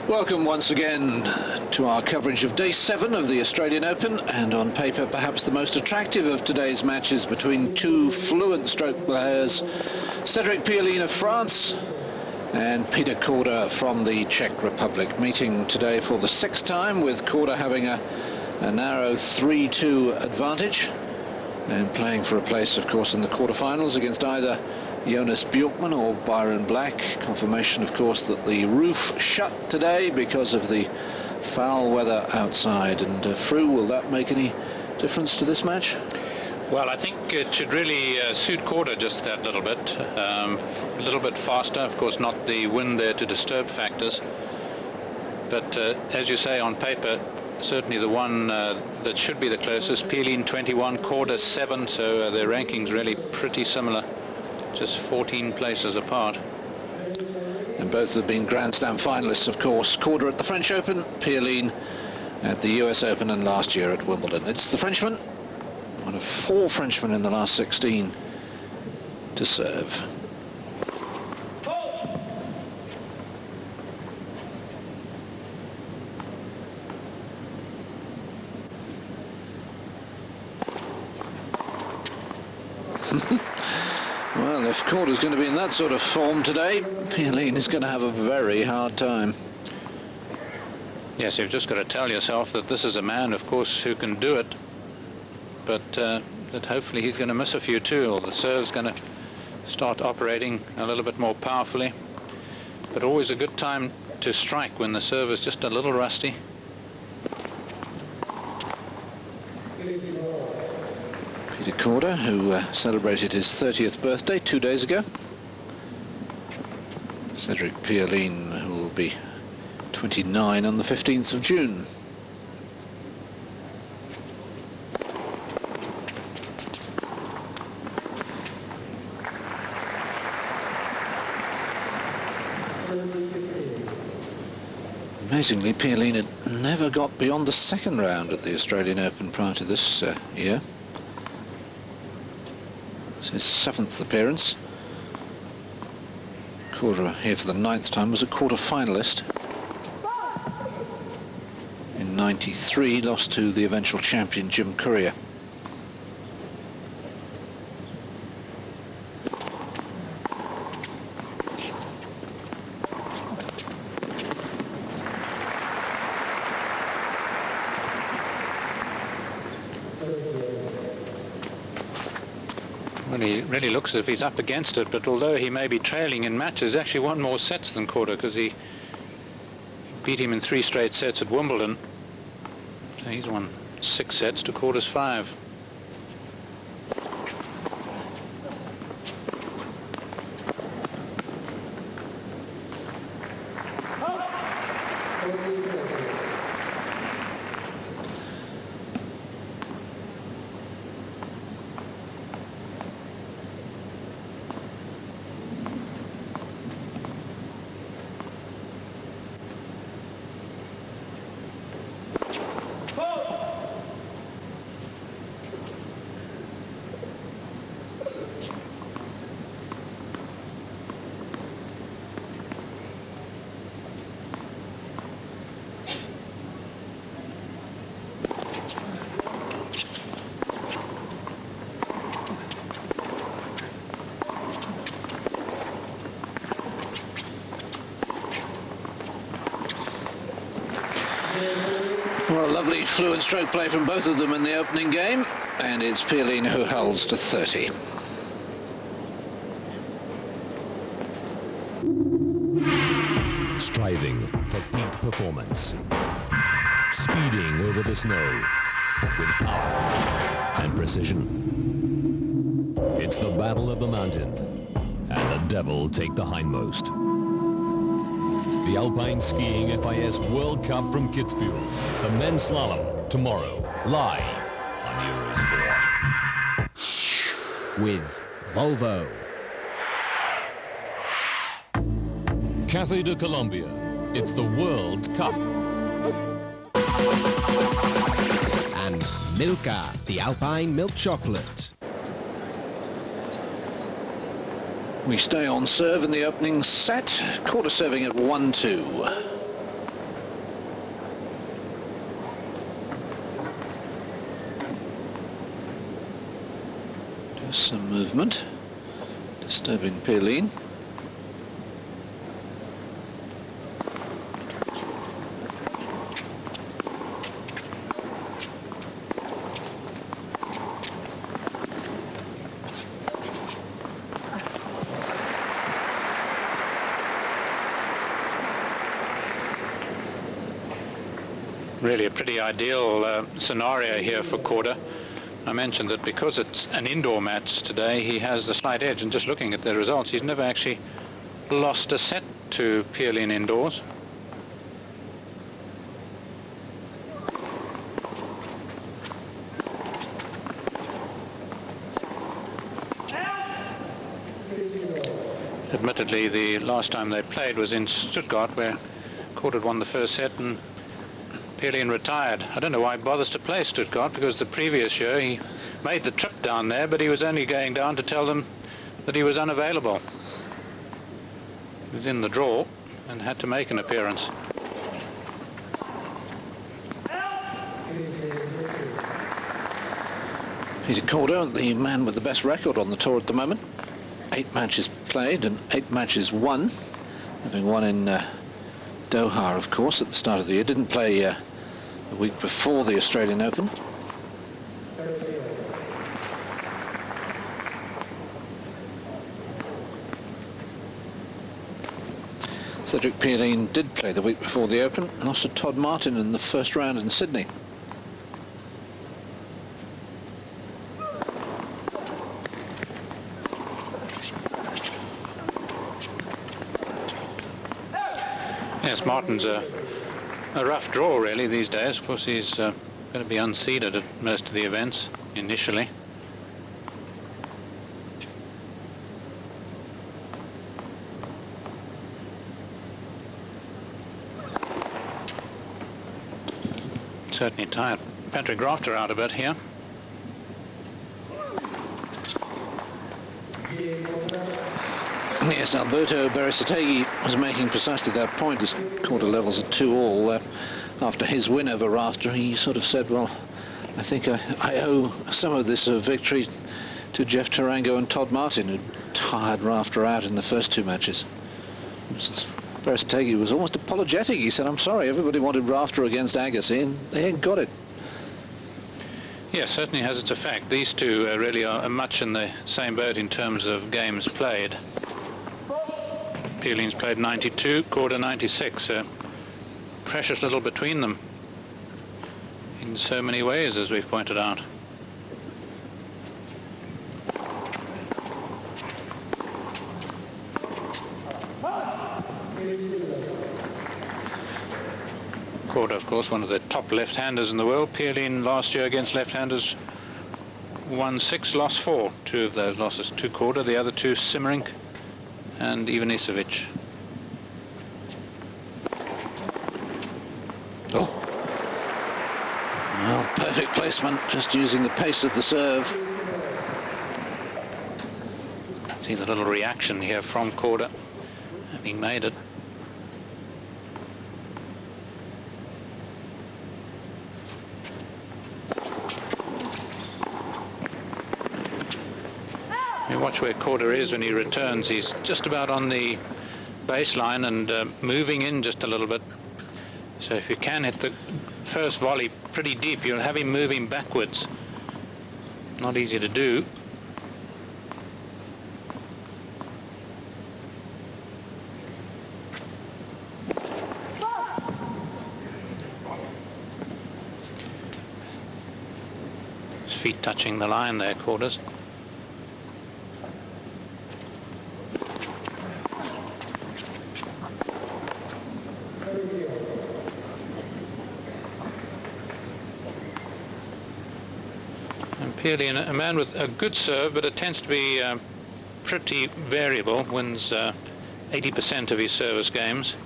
Welcome once again to our coverage of Day 7 of the Australian Open, and on paper perhaps the most attractive of today's matches between two fluent stroke players, Cédric Pioline of France and Peter Korda from the Czech Republic, meeting today for the sixth time, with Korda having a narrow 3-2 advantage and playing for a place, of course, in the quarterfinals against either Jonas Bjorkman or Byron Black. Confirmation, of course, that the roof shut today because of the foul weather outside. And Fru, will that make any difference to this match? Well, I think it should really suit Korda just that little bit. A little bit faster, of course, not the wind there to disturb factors. But as you say, on paper, certainly the one that should be the closest. Pioline 21, Korda 7, so their rankings really pretty similar, just 14 places apart. And both have been Grand Slam finalists, of course. Korda at the French Open, Pioline at the US Open, and last year at Wimbledon. It's the Frenchman, one of 4 Frenchmen in the last 16 to serve. Well, if Korda's going to be in that sort of form today, Pioline is going to have a very hard time. Yes, you've just got to tell yourself that this is a man, of course, who can do it, but that hopefully he's going to miss a few too, or the serve's going to start operating a little bit more powerfully. But always a good time to strike when the serve is just a little rusty. Peter Korda, who celebrated his 30th birthday 2 days ago. Cédric Pioline, who will be 29 on the 15th of June. Amazingly, Pioline had never got beyond the second round at the Australian Open prior to this year. It's his 7th appearance. Korda, here for the 9th time, was a quarter-finalist. In '93, lost to the eventual champion Jim Courier. Well, he really looks as if he's up against it, but although he may be trailing in matches, actually won more sets than Korda, because he beat him in 3 straight sets at Wimbledon. So he's won 6 sets to Korda's 5. Well, lovely fluent stroke play from both of them in the opening game, and it's Pioline who holds to 30. Striving for peak performance. Speeding over the snow with power and precision. It's the battle of the mountain, and the devil take the hindmost. The Alpine Skiing FIS World Cup from Kitzbühel. The men's slalom tomorrow, live on Eurosport. With Volvo. Café de Colombia. It's the World's Cup. And Milka, the Alpine milk chocolate. We stay on serve in the opening set. Korda serving at 1-2. There's some movement, disturbing pioline. Really a pretty ideal scenario here for Korda. I mentioned that because it's an indoor match today, he has the slight edge, and just looking at the results, he's never actually lost a set to pioline indoors. Admittedly, the last time they played was in Stuttgart, where Korda had won the first set and pioline retired. I don't know why he bothers to play Stuttgart, because the previous year he made the trip down there, but he was only going down to tell them that he was unavailable. He was in the draw and had to make an appearance. Peter Korda, the man with the best record on the tour at the moment. 8 matches played and 8 matches won, having won in Doha, of course, at the start of the year. Didn't play a week before the Australian Open. Cedric Pioline did play the week before the Open, lost to Todd Martin in the first round in Sydney. Yes, Martin's a rough draw really these days. Of course, he's going to be unseeded at most of the events initially. Certainly tired Patrick Rafter out a bit here. Yes, Alberto Beresetegi was making precisely that point. His quarter levels at 2-all. After his win over Rafter, he sort of said, well, I think I owe some of this victory to Jeff Tarango and Todd Martin, who tired Rafter out in the first 2 matches. Beresetegi was almost apologetic. He said, I'm sorry, everybody wanted Rafter against Agassi, and they ain't got it. Yes, certainly has its effect. These two really are much in the same boat in terms of games played. Pioline's played 92, Korda 96. Precious little between them in so many ways, as we've pointed out. Korda, of course, one of the top left-handers in the world. Pioline last year against left-handers won 6, lost 4. 2 of those losses to Korda, the other 2 Simmerink and Ivanisevic. Oh, well, perfect placement, just using the pace of the serve. See the little reaction here from Korda, having made it. Watch where Korda is when he returns. He's just about on the baseline and moving in just a little bit. So if you can hit the first volley pretty deep, you'll have him moving backwards. Not easy to do. His feet touching the line there, Korda's. Pioline, a man with a good serve, but it tends to be pretty variable, wins 80% of his service games.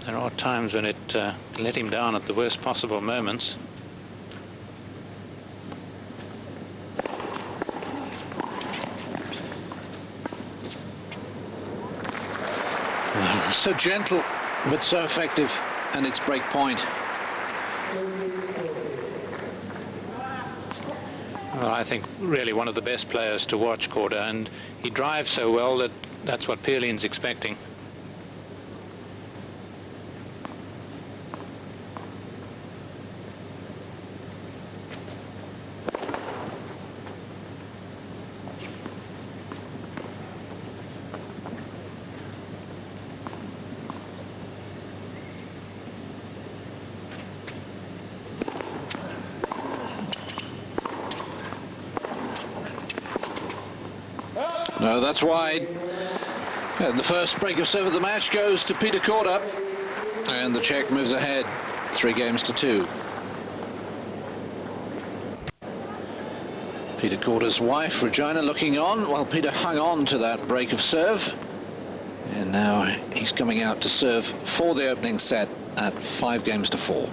There are times when it let him down at the worst possible moments. So gentle, but so effective, and it's break point. Well, I think really one of the best players to watch, Korda, and he drives so well that that's what Pioline's expecting. No, that's wide. And the first break of serve of the match goes to Peter Korda. And the Czech moves ahead 3-2. Peter Korda's wife, Regina, looking on while Peter hung on to that break of serve. And now he's coming out to serve for the opening set at 5-4.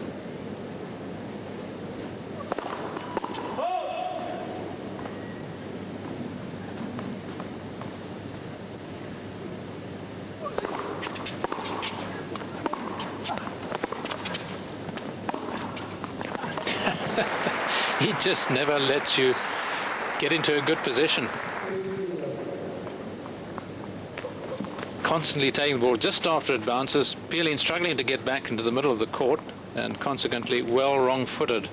He just never lets you get into a good position. Constantly taking the ball just after it bounces. Pioline struggling to get back into the middle of the court and consequently well wrong-footed.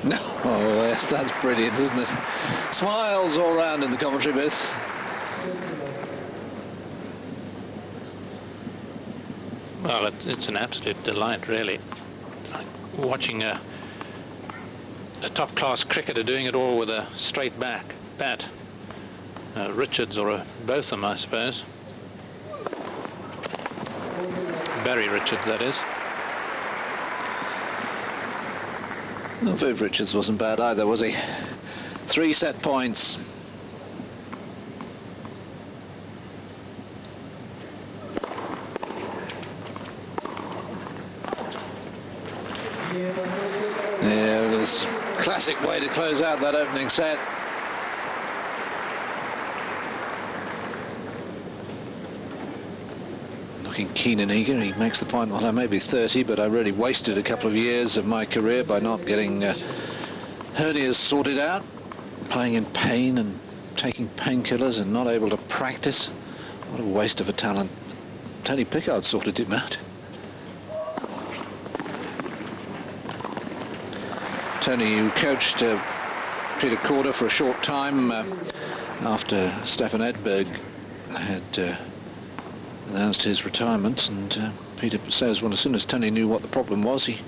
No, oh yes, that's brilliant, isn't it? Smiles all round in the commentary booth. Well, it's an absolute delight, really. It's like watching a top-class cricketer doing it all with a straight bat. Richards or both of them, I suppose. Barry Richards, that is. Well, Viv Richards wasn't bad either, was he? 3 set points. Yeah, it was a classic way to close out that opening set. Looking keen and eager, he makes the point, well, I may be 30, but I really wasted a couple of years of my career by not getting hernias sorted out, playing in pain and taking painkillers and not able to practice. What a waste of a talent. Tony Pickard sorted him out. Tony, who coached Peter Korda for a short time after Stefan Edberg had announced his retirement, and Peter says, well, as soon as Tony knew what the problem was, he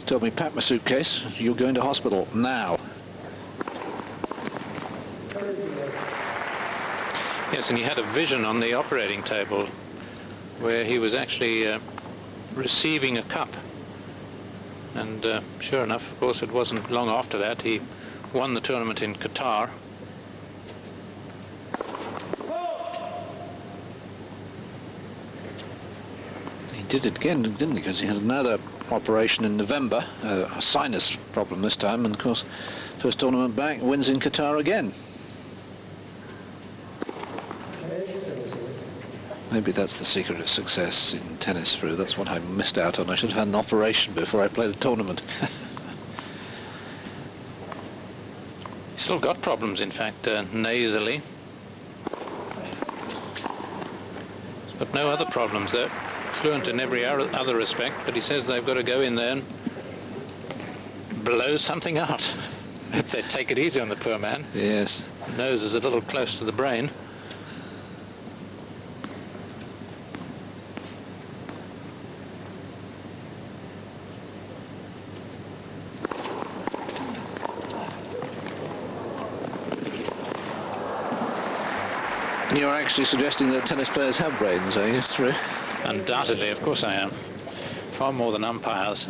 told me, pack my suitcase, you're going to hospital now. Yes, and he had a vision on the operating table where he was actually receiving a cup. And sure enough, of course, it wasn't long after that he won the tournament in Qatar. He did it again, didn't he? Because he had another operation in November, a sinus problem this time, and of course, first tournament back, wins in Qatar again. Maybe that's the secret of success in tennis, Fru. That's what I missed out on. I should have had an operation before I played a tournament. He's still got problems, in fact, nasally. He's got no other problems, though. Fluent in every other respect, but he says they've got to go in there and blow something out. They take it easy on the poor man. Yes. The nose is a little close to the brain. You're actually suggesting that tennis players have brains, are you, Fru? Undoubtedly, of course I am. Far more than umpires.